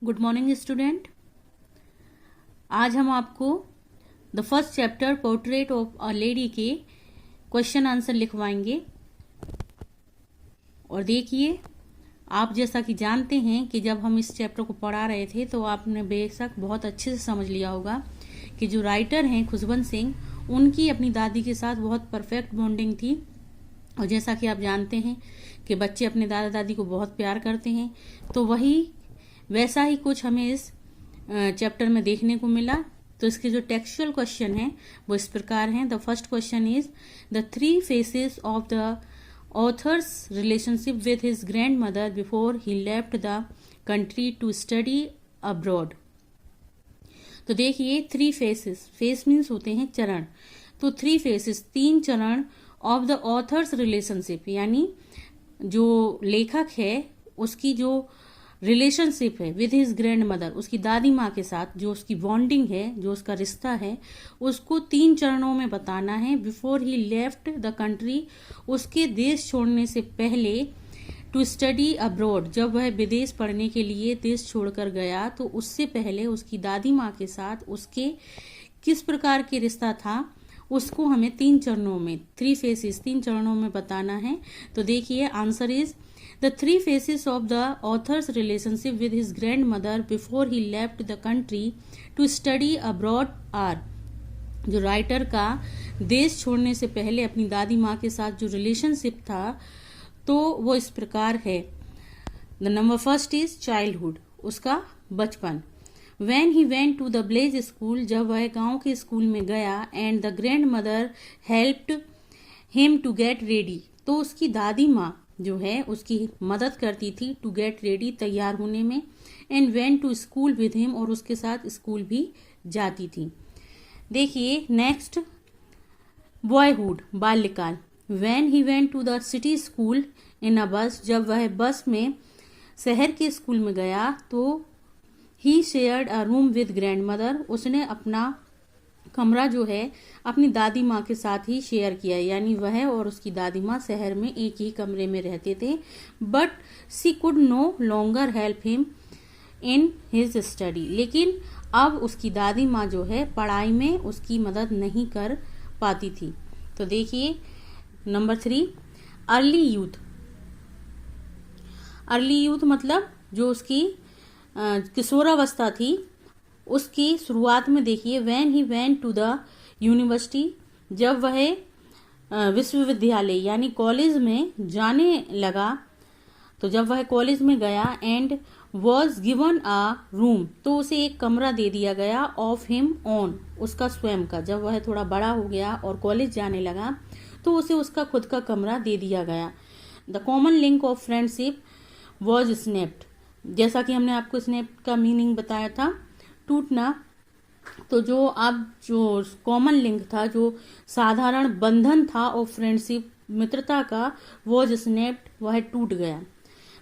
Good morning student. आज हम आपको the first chapter portrait of a lady के क्वेश्चन आंसर लिखवाएंगे। और देखिए, आप जैसा कि जानते हैं कि जब हम इस चैप्टर को पढ़ा रहे थे तो आपने बेशक बहुत अच्छे से समझ लिया होगा कि जो राइटर हैं खुशवंत सिंह, उनकी अपनी दादी के साथ बहुत परफेक्ट बॉन्डिंग थी। और जैसा कि आप जानते हैं कि बच्चे अपने दादा दादी को बहुत प्यार करते हैं, तो वैसा ही कुछ हमें इस चैप्टर में देखने को मिला। तो इसके जो टेक्सचुअल क्वेश्चन हैं वो इस प्रकार हैं। The first question is the 3 faces of the author's relationship with his grandmother before he left the country to study abroad. तो देखिए, 3 फेसेस, फेस मीन्स होते हैं चरण, तो 3 फेसेस, 3 चरण ऑफ द ऑथर्स रिलेशनशिप, यानी जो लेखक है उसकी जो रिलेशनशिप है विद हिज ग्रैंड मदर, उसकी दादी माँ के साथ जो उसकी बॉन्डिंग है, जो उसका रिश्ता है, उसको 3 चरणों में बताना है। Before he left the country, उसके देश छोड़ने से पहले, टू स्टडी अब्रॉड, जब वह विदेश पढ़ने के लिए देश छोड़कर गया तो उससे पहले उसकी दादी माँ के साथ उसके किस प्रकार के रिश्ता था, उसको हमें 3 चरणों में, 3 फेसेस, 3 चरणों में बताना है। तो देखिए, answer is The 3 phases of the author's relationship with his grandmother before he left the country to study abroad are, जो राइटर का देश छोड़ने से पहले अपनी दादी माँ के साथ जो रिलेशनशिप था तो वो इस प्रकार है। The number first is childhood, उसका बचपन। When he went to the village school, जब वह गांव के स्कूल में गया, and the grandmother helped him to get ready, तो उसकी दादी माँ जो है उसकी मदद करती थी टू गेट रेडी, तैयार होने में, and went to school with him, और उसके साथ स्कूल भी जाती थी। देखिए नेक्स्ट, बॉयहुड, बाल्यकाल। When he went to the city school in a bus, जब वह बस में शहर के स्कूल में गया तो he shared a room with grandmother, उसने अपना कमरा जो है अपनी दादी माँ के साथ ही शेयर किया, यानी वह और उसकी दादी माँ शहर में एक ही कमरे में रहते थे। But she could no longer help him in his study, लेकिन अब उसकी दादी माँ जो है पढ़ाई में उसकी मदद नहीं कर पाती थी। तो देखिए number 3, early youth. Early youth मतलब जो उसकी किशोरावस्था थी, उसकी शुरुआत में देखिए, when he went to the university, जब वह विश्वविद्यालय यानी कॉलेज में जाने लगा, तो जब वह कॉलेज में गया, and was given a room, तो उसे एक कमरा दे दिया गया, ऑफ हिम ओन, उसका स्वयं का। जब वह थोड़ा बड़ा हो गया और कॉलेज जाने लगा तो उसे उसका खुद का कमरा दे दिया गया। The common link of friendship was snapped, जैसा कि हमने आपको स्नैप का मीनिंग बताया था, टूटना। तो जो कॉमन लिंक था, जो साधारण बंधन था और फ्रेंडशिप, मित्रता का, वो स्नैप्ड, वह टूट गया।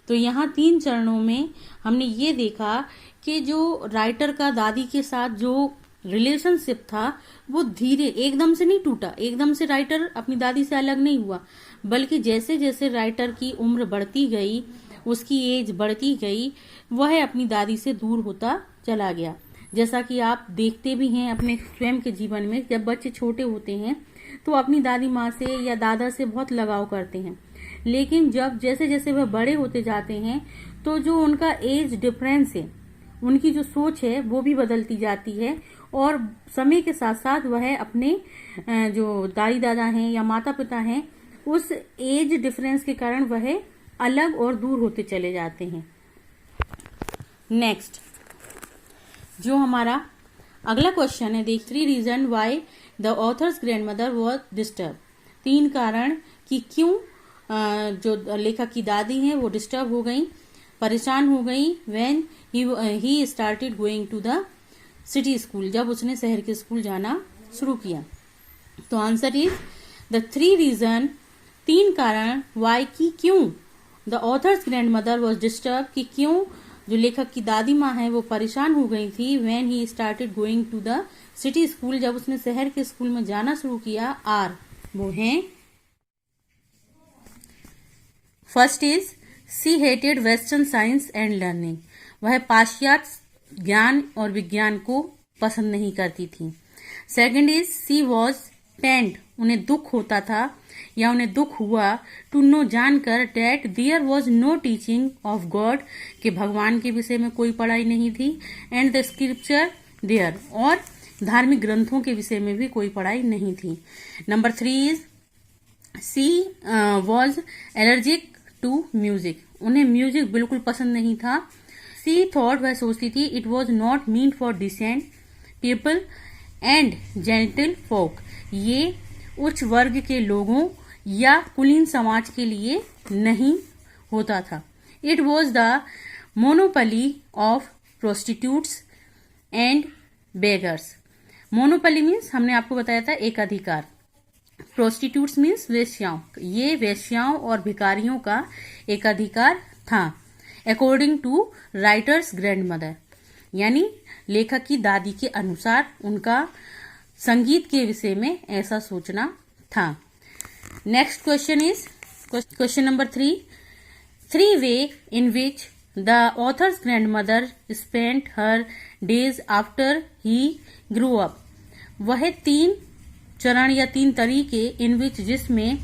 तो यहाँ 3 चरणों में हमने ये देखा कि जो राइटर का दादी के साथ जो रिलेशनशिप था वो धीरे, एकदम से नहीं टूटा, एकदम से राइटर अपनी दादी से अलग नहीं हुआ, बल्कि जैसे जैसे राइटर की उम्र बढ़ती गई, उसकी एज बढ़ती गई, वह अपनी दादी से दूर होता चला गया। जैसा कि आप देखते भी हैं अपने स्वयं के जीवन में, जब बच्चे छोटे होते हैं तो अपनी दादी माँ से या दादा से बहुत लगाव करते हैं, लेकिन जब जैसे जैसे वह बड़े होते जाते हैं तो जो उनका एज डिफरेंस है, उनकी जो सोच है वो भी बदलती जाती है, और समय के साथ साथ वह अपने जो दादी दादा हैं या माता पिता हैं, उस एज डिफरेंस के कारण वह अलग और दूर होते चले जाते हैं। नेक्स्ट, जो हमारा अगला क्वेश्चन है, देख 3 reason why the author's grandmother was disturb, 3 कारण कि क्यों जो लेखक की दादी हैं वो डिस्टर्ब हो गई, परेशान हो गई, when he started going to the city school, जब उसने शहर के स्कूल जाना शुरू किया। तो आंसर इज द 3 रीजन, 3 कारण, वाई की क्यों, the author's grandmother was disturb, कि क्यों जो लेखक की दादी माँ है वो परेशान हो गई थी, when he started going to the city school, जब उसने शहर के स्कूल में जाना शुरू किया, आर, वो हैं, first is she hated western science and learning, वह पाश्चात्य ज्ञान और विज्ञान को पसंद नहीं करती थी। Second is she was pained, उन्हें दुख होता था या उन्हें दुख हुआ टू नो, जानकर, that there was no teaching of God, कि भगवान के विषय में कोई पढ़ाई नहीं थी, एंड द स्क्रिप्चर देयर, और धार्मिक ग्रंथों के विषय में भी कोई पढ़ाई नहीं थी। Number 3 is she was allergic to music, उन्हें म्यूजिक बिल्कुल पसंद नहीं था। सी थॉट, वह सोचती थी, it was not mean for decent people and gentle folk, ये उच्च वर्ग के लोगों या कुलीन समाज के लिए नहीं होता था। It was the monopoly of prostitutes and beggars. Monopoly means हमने आपको बताया था एक अधिकार, प्रोस्टिट्यूट्स मीन्स वेश्याओं, ये वेश्याओं और भिखारियों का एक अधिकार था। अकॉर्डिंग टू राइटर्स ग्रैंडमदर, यानी लेखक की दादी के अनुसार उनका संगीत के विषय में ऐसा सोचना था। Next question is question number 3 way in which the author's grandmother spent her days after he grew up, वह 3 चरण या 3 तरीके इन विच जिसमें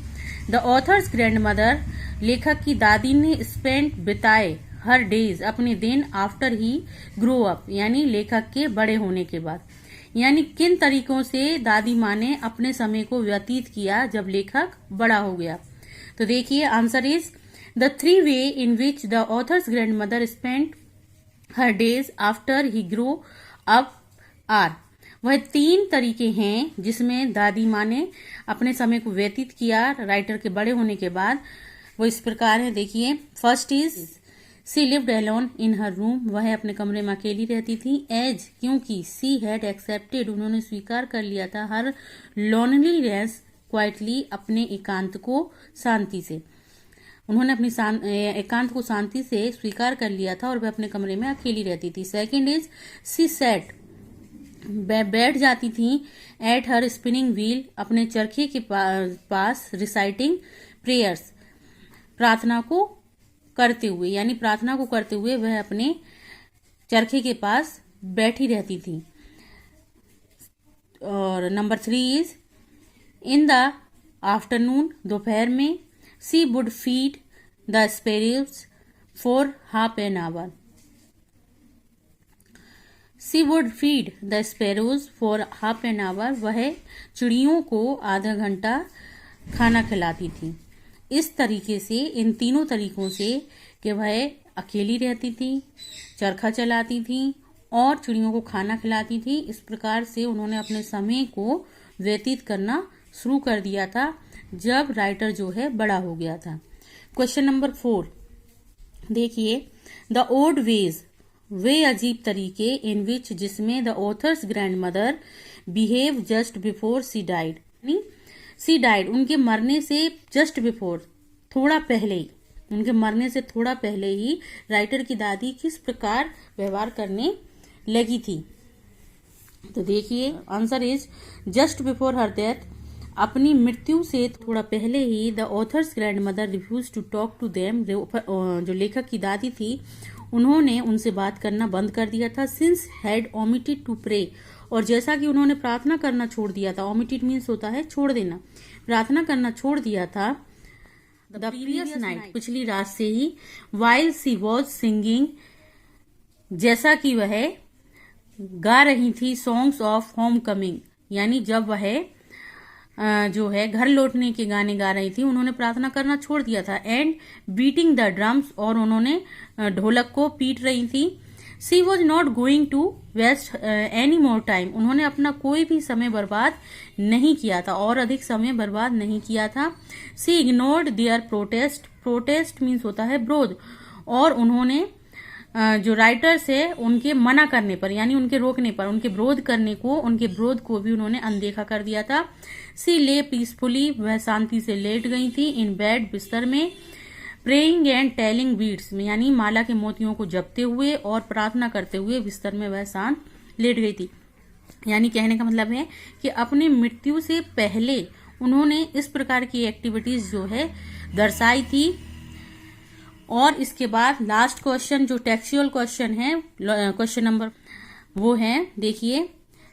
द ऑथर्स ग्रैंडमदर लेखक की दादी ने स्पेंट बिताए, हर डेज अपने दिन, आफ्टर ही ग्रो अप यानी लेखक के बड़े होने के बाद, यानी किन तरीकों से दादी माँ ने अपने समय को व्यतीत किया जब लेखक बड़ा हो गया। तो देखिए answer is the 3 way in which the author's grandmother spent her days after he grow up are, वह 3 तरीके हैं जिसमें दादी माँ ने अपने समय को व्यतीत किया राइटर के बड़े होने के बाद। वो इस प्रकार है, देखिए। First is she lived alone in her room, वह अपने कमरे में अकेली रहती थी। एज, क्योंकि सी हैड एक्सेप्टेड, उन्होंने स्वीकार कर लिया था, हर लोनलीनेस क्वाइटली, अपने एकांत को शांति से, उन्होंने अपनी एकांत को शांति से स्वीकार कर लिया था और वह अपने कमरे में अकेली रहती थी। सेकंड इज सी सेट, बैठ जाती थी एट हर स्पिनिंग व्हील, अपने चरखे के पास, रिसाइटिंग प्रेयर्स, प्रार्थना को करते हुए, यानी प्रार्थना को करते हुए वह अपने चरखे के पास बैठी रहती थी। और number 3 is in the afternoon, दोपहर में, she would feed the sparrows for half an hour, she would feed the sparrows for half an hour, वह चिड़ियों को आधा घंटा खाना खिलाती थी। इस तरीके से, इन तीनों तरीकों से कि वह अकेली रहती थी, चरखा चलाती थी और चिड़ियों को खाना खिलाती थी, इस प्रकार से उन्होंने अपने समय को व्यतीत करना शुरू कर दिया था जब राइटर जो है बड़ा हो गया था। क्वेश्चन नंबर 4 देखिए, द ओड वेज, वे अजीब तरीके, इन विच जिसमें the author's grandmother behave just before she died, she died उनके मरने से जस्ट बिफोर, थोड़ा पहले ही, उनके मरने से थोड़ा पहले ही राइटर की दादी किस प्रकार व्यवहार करने लगी थी। तो देखिए answer is just before her death, अपनी मृत्यु से थोड़ा पहले ही the author's grandmother refuse to talk to them, जो लेखक की दादी थी उन्होंने उनसे बात करना बंद कर दिया था। Since had omitted to pray, और जैसा कि उन्होंने प्रार्थना करना छोड़ दिया था, ओमिटेड मीन्स होता है छोड़ देना, प्रार्थना करना छोड़ दिया था द प्रीवियस नाइट, पिछली रात से ही, वाइल सी वॉज सिंगिंग, जैसा कि वह गा रही थी, सॉन्ग्स ऑफ होम कमिंग, यानी जब वह जो है घर लौटने के गाने गा रही थी, उन्होंने प्रार्थना करना छोड़ दिया था। एंड बीटिंग द ड्रम्स, और उन्होंने ढोलक को पीट रही थी। She was not going to waste any more time, उन्होंने अपना कोई भी समय बर्बाद नहीं किया था और अधिक समय बर्बाद नहीं किया था। She ignored their protest, protest means होता है विरोध, और उन्होंने जो राइटर्स है उनके मना करने पर, यानी उनके रोकने पर, उनके विरोध करने को, उनके विरोध को भी उन्होंने अनदेखा कर दिया था। सी ले पीसफुली, वह शांति से लेट गई थी, इन बेड, बिस्तर में, प्रेइंग एंड टेलिंग बीड्स में, यानी माला के मोतियों को जपते हुए और प्रार्थना करते हुए बिस्तर में वह शांत लेट गई थी। यानी कहने का मतलब है कि अपने मृत्यु से पहले उन्होंने इस प्रकार की एक्टिविटीज जो है दर्शाई थी और इसके बाद लास्ट क्वेश्चन जो टेक्सचुअल क्वेश्चन है, क्वेश्चन नंबर वो है, देखिए,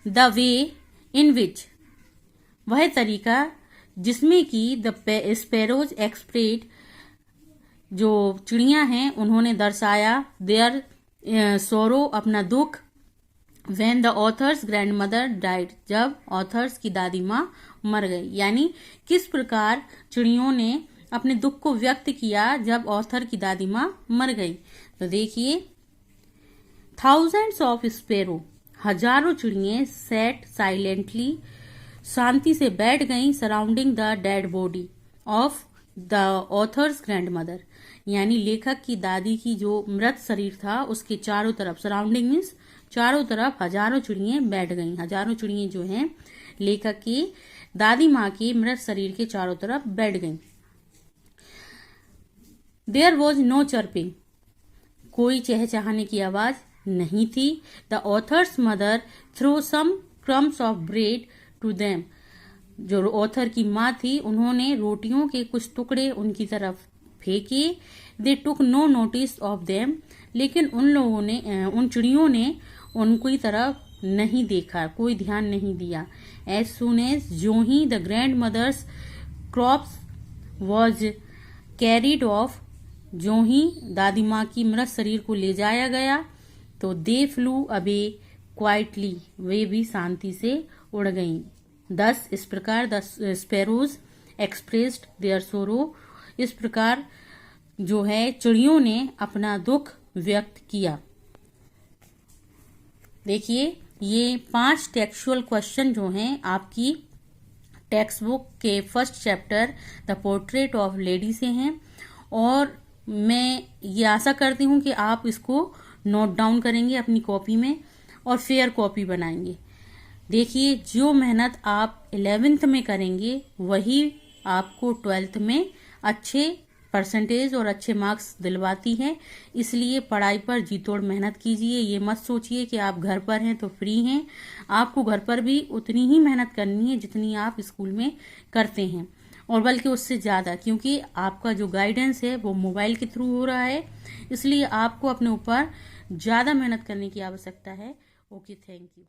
द वे इन विच, वह तरीका जिसमें कि द स्पैरोज एक्सप्रेड, जो चिड़ियां हैं उन्होंने दर्शाया देयर सोरो, अपना दुख, when the author's grand mother died, जब ऑथर्स की दादी माँ मर गई। यानी किस प्रकार चिड़ियों ने अपने दुख को व्यक्त किया जब ऑथर की दादी माँ मर गई। तो देखिए, थाउजेंड्स ऑफ स्पैरो, हजारों चिड़ियां, सेट साइलेंटली, शांति से बैठ गईं, surrounding the dead body of the author's grand mother, यानी लेखक की दादी की जो मृत शरीर था उसके चारों तरफ, सराउंडिंग मीन्स चारों तरफ हजारों चिड़ियां बैठ गईं। हजारों चिड़ियां जो हैं लेखक की दादी माँ के मृत शरीर के चारों तरफ बैठ गईं। देयर वॉज नो चर्पिंग, कोई चहचहाने की आवाज नहीं थी। The author's mother throw some crumbs of bread to them, जो ऑथर की माँ थी उन्होंने रोटियों के कुछ टुकड़े उनकी तरफ फेंके। They took no notice of them, लेकिन उन लोगों ने, उन चिड़ियों ने उनकी तरफ नहीं देखा, कोई ध्यान नहीं दिया। एज सुन एज, जो ही the grandmother's crops was carried off, जो ही दादी माँ की मृत शरीर को ले जाया गया, तो दे फ्लू अवे क्वाइटली, वे भी शांति से उड़ गईं। दस, इस प्रकार द स्पैरोज एक्सप्रेस्ड देयर सोरो, इस प्रकार जो है चिड़ियों ने अपना दुख व्यक्त किया। देखिए, ये 5 टेक्सचुअल क्वेश्चन जो हैं आपकी टेक्स्ट बुक के first chapter the portrait of lady से हैं, और मैं ये आशा करती हूँ कि आप इसको नोट डाउन करेंगे अपनी कॉपी में और फेयर कॉपी बनाएंगे। देखिए, जो मेहनत आप 11th में करेंगे वही आपको 12th में अच्छे परसेंटेज और अच्छे मार्क्स दिलवाती है। इसलिए पढ़ाई पर जी तोड़ मेहनत कीजिए। ये मत सोचिए कि आप घर पर हैं तो फ्री हैं, आपको घर पर भी उतनी ही मेहनत करनी है जितनी आप स्कूल में करते हैं, और बल्कि उससे ज़्यादा, क्योंकि आपका जो गाइडेंस है वो मोबाइल के थ्रू हो रहा है। इसलिए आपको अपने ऊपर ज़्यादा मेहनत करने की आवश्यकता है। Okay, thank you.